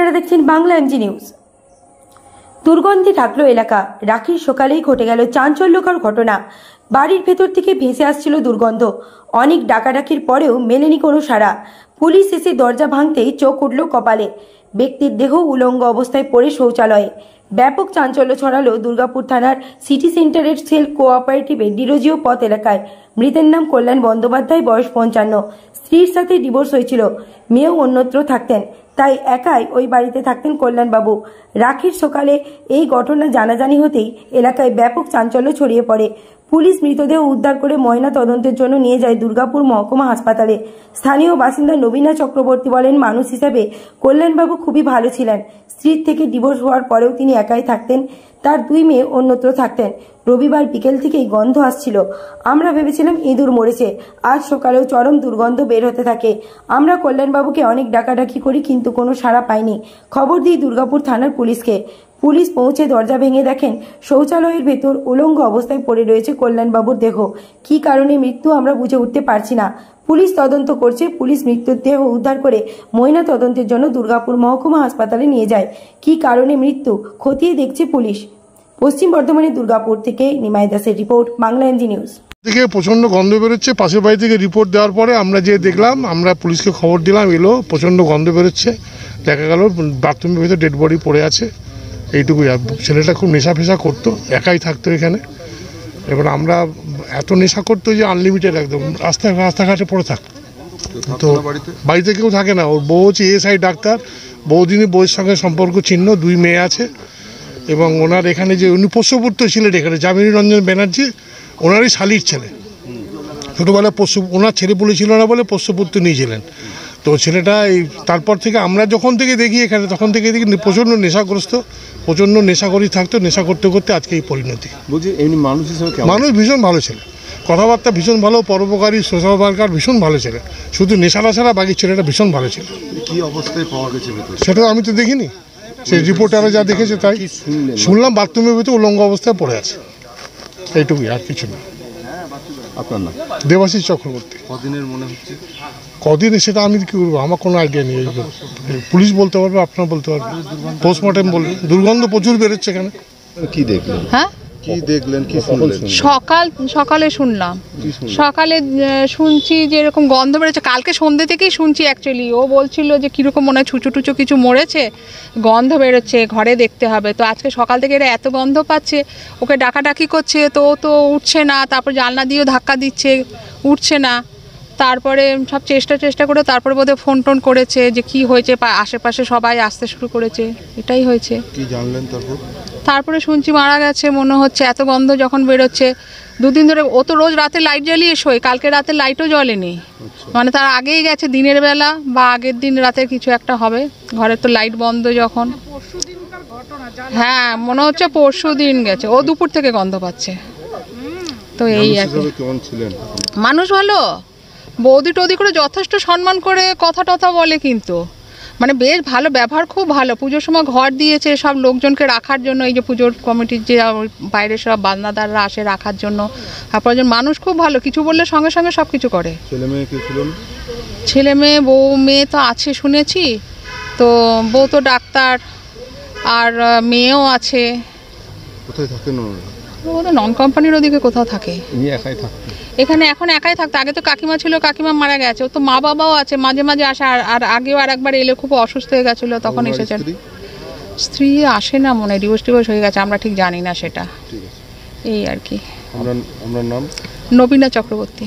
আপনারা দেখছেন Bangla MG news. দুর্গন্ধে ঢাকলো এলাকা। রাখির সকালেই ঘটে গেল চাঞ্চল্যকর ঘটনা। বাড়ির ভেতর থেকে ভেসে আসছিল দুর্গন্ধ। অনেক ডাকাডাকির পরেও মেলেনি কোনো সাড়া। পুলিশ এসে দরজা ভাঙতেই চোখ উঠল কপালে। ব্যক্তির দেহ উলঙ্গ অবস্থায় পড়ে শৌচালয়ে। ব্যাপক চাঞ্চল্য ছড়ালো দুর্গাপুর থানার সিটি সেন্টারের সেল কোঅপারেটিভের ডিরোজিও পথ এলাকায়। মৃতের নাম কল্যাণ বন্দ্যোপাধ্যায়, বয়স 55। স্ত্রীর সাথে ডিভোর্স হয়েছিল, মেয়েও অন্যত্র থাকতেন, তাই একাই ওই বাড়িতে থাকতেন কল্যাণবাবু। রাখির সকালে এই ঘটনা জানাজানি হতেই এলাকায় ব্যাপক চাঞ্চল্য ছড়িয়ে পড়ে। পুলিশ মৃতদেহ উদ্ধার করে ময়না তদন্তের জন্য নিয়ে যায় দুর্গাপুর মহকুমা হাসপাতালে। স্থানীয় বাসিন্দা নবীনা চক্রবর্তী বলেন, মানুষ হিসেবে কল্যাণবাবু খুবই ভালো ছিলেন। স্ত্রীর থেকে ডিভোর্স হওয়ার পরেও তিনি একাই থাকতেন, তার 2 মেয়ে অন্যত্র থাকতেন। রবিবার বিকেল থেকেই গন্ধ আসছিল। আমরা ভেবেছিলাম ইঁদুর মরেছে। আজ সকালেও চরম দুর্গন্ধ বের হতে থাকে। আমরা কল্যাণবাবুকে অনেক ডাকাডাকি করি, কিন্তু কোনো সাড়া পাইনি। খবর দিই দুর্গাপুর থানার পুলিশকে। পুলিশ পৌঁছে দরজা ভেঙে দেখেন শৌচালয়ের ভেতর উলঙ্গ অবস্থায় পড়ে রয়েছে কল্যাণবাবুর দেহ। কি কারণে মৃত্যু আমরা বুঝে উঠতে পারছি না। পুলিশ তদন্ত করছে। পুলিশ মৃত্যুর দেহ উদ্ধার করে ময়না তদন্তের জন্য দুর্গাপুর মহকুমা হাসপাতালে নিয়ে যায়। কি কারণে মৃত্যু খতিয়ে দেখছে পুলিশ। পশ্চিম বর্ধমানের দুর্গাপুর থেকে নিমাই দাসের রিপোর্ট, বাংলা এমজি নিউজ। থেকে প্রচন্ড গন্ধ বেরোচ্ছে। পাশের বাড়ি থেকে রিপোর্ট দেওয়ার পরে আমরা যে দেখলাম, আমরা পুলিশকে খবর দিলাম, এলো, প্রচন্ড গন্ধ বেরোচ্ছে। দেখা গেল বাথরুমের ভিতরে ডেড বডি পড়ে আছে। এইটুকুই। ছেলেটা খুব নেশা ফেশা করতো, একাই থাকতো এখানে। এবার আমরা এত নেশা করতো যে আনলিমিটেড, একদম রাস্তাঘাটে পড়ে থাকতো। তো বাড়িতে কেউ থাকে না। ওর বউ হচ্ছে এএসআই ডাক্তার। বউদিনী বউয়ের সঙ্গে সম্পর্ক ছিন্ন, 2 মেয়ে আছে। এবং ওনার এখানে যে উনি পোষ্যপুত্র ছিলেন এখানে, যামিনী রঞ্জন ব্যানার্জি, ওনারই শালির ছেলে। ছোটোবেলায় ওনার ছেলে পুলে ছিল না বলে পোষ্যপুত্র নিয়েছিলেন। তো ছেলেটা তারপর থেকে আমরা যখন থেকে দেখি এখানে, তখন থেকে দেখি প্রচণ্ড নেশাগ্রস্ত, প্রচণ্ড নেশাকরি থাকতো। নেশা করতে করতে আজকে এই পরিণতি। বলছি এমনি মানুষ হিসেবে মানুষ ভীষণ ভালো ছেলে, কথাবার্তা ভীষণ ভালো, পরোপকারী, সোশ্যাল ওয়ার্কার, ভীষণ ভালো ছেলে। শুধু নেশাটা ছাড়া বাকি ছেলেটা ভীষণ ভালো ছিল। কি অবস্থায় পাওয়া গেছে সেটা আমি তো দেখিনি। সেই রিপোর্টারে যা দেখেছে তাই শুনলাম। বাথরুমের ভিতরে উলঙ্গ অবস্থায় পড়ে আছে, এইটুকুই, আর কিছু না। আপনার নাম? দেবাশিস চক্রবর্তী। কদিনের মনে হচ্ছে? কদিন সেটা আমি কি করবো, আমার কোনো আইডিয়া নেই। পুলিশ বলতে পারবে, আপনারা বলতে পারবেন, পোস্টমর্টেম বলবে। দুর্গন্ধ প্রচুর বেরোচ্ছে এখানে। কি দেখলেন? হ্যাঁ, কি দেখলেন, কি শুনলেন? সকালে শুনলাম। সকালে শুনছি যে এরকম গন্ধ বেরোচ্ছে। কালকে সন্ধ্যে থেকেই শুনছি। অ্যাকচুয়ালি ও বলছিল যে কীরকম মনে হয় ছুঁচো টুচো কিছু মরেছে, গন্ধ বেরোচ্ছে, ঘরে দেখতে হবে। তো আজকে সকাল থেকে এরা এত গন্ধ পাচ্ছে, ওকে ডাকাডাকি করছে, তো ও তো উঠছে না। তারপর জানলা দিয়েও ধাক্কা দিচ্ছে, উঠছে না। তারপরে সব চেষ্টা করে তারপরে বোধহয় ফোন টোন করেছে যে কি হয়েছে, আশেপাশে সবাই আসতে শুরু করেছে। এটাই হয়েছে। কি জানলেন তারপরে শুনছি মারা গেছে মনে হচ্ছে। এত গন্ধ যখন বেরোচ্ছে, 2 দিন ধরে। ও তো রোজ রাতে লাইট জ্বালিয়ে শোয়, কালকে রাতে লাইটও জ্বলেনি। মানে তার আগেই গেছে, দিনের বেলা বা আগের দিন রাতে কিছু একটা হবে। ঘরের তো লাইট বন্ধ যখন। হ্যাঁ, মনে হচ্ছে পরশু দিন গেছে। ও দুপুর থেকে গন্ধ পাচ্ছে। তো এই আর কি। মানুষ ভালো, বৌদি টৌদি করে যথেষ্ট সম্মান করে কথা টথা বলে, কিন্তু মানে বেশ ভালো ব্যবহার, খুব ভালো। পুজোর সময় ঘর দিয়েছে সব লোকজনকে রাখার জন্য। এই যে পুজোর কমিটির যে বাইরে সব বাজনাদাররা আসে রাখার জন্য। তারপর মানুষ খুব ভালো, কিছু বললে সঙ্গে সঙ্গে সব কিছু করে। ছেলে মেয়ে বউ মেয়ে তো আছে শুনেছি। তো বউ তো ডাক্তার, আর মেয়েও আছে। কোথায় থাকেন? ও তো নন কোম্পানির ওদিকে কোথাও থাকে। এখানে এখন একাই থাকতো। আগে তো কাকিমা ছিল, কাকিমা মারা গেছে। ও তো মা বাবাও আছে, মাঝে মাঝে আসে। আর আগেও আর একবার এলে, খুব অসুস্থ হয়ে গেছিলো, তখন এসেছেন। স্ত্রী আসে না মনে হয়, ডিভোর্স হয়ে গেছে, আমরা ঠিক জানি না সেটা। এই আর কি। আপনার নাম? নবীনা চক্রবর্তী।